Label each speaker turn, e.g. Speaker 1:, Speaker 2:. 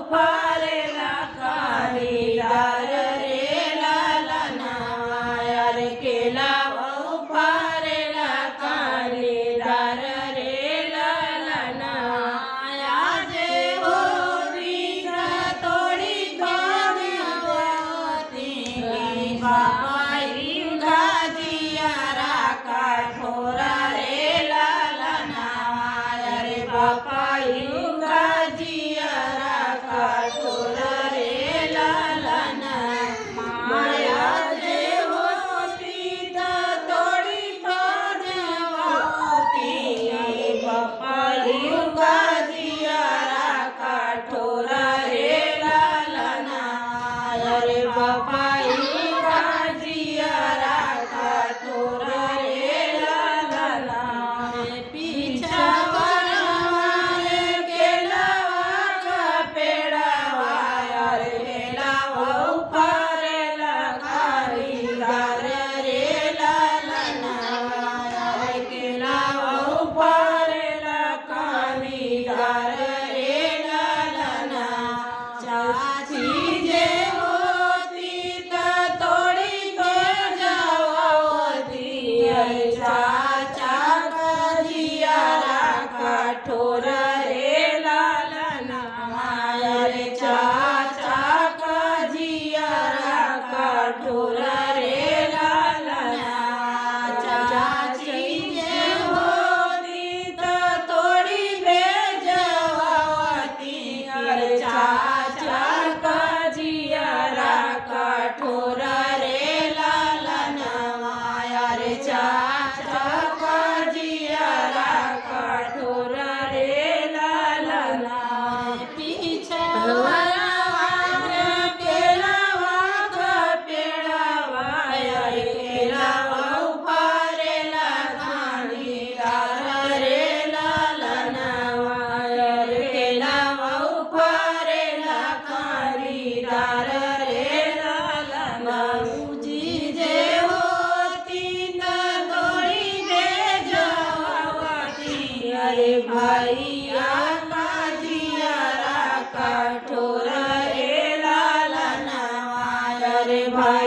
Speaker 1: उफारेला काळीदार रे लालना अरे केला उफारेला काळीदार रे लालना आजे होती तोडी होती बापाई गाजियारा काठोरा रे लालना अरे बापाई गाजियारा काठोरा रे लालना माया जे होती तोडी होती बापाई गाजियारा काठोरा रे लालना अरे बापाई गाजियारा काठोरा रे लालना काठोरा रे लालना अरे चाचा काजियारा काठोरा रे लालना चाची जे होती तोडी भेजवाती अरे चाचा काजियारा काठोरा रे लालना अरे चाचा काजियारा काठोरा रे लालना अरे भैया काजियारा काठोरा रे लालना अरे भाई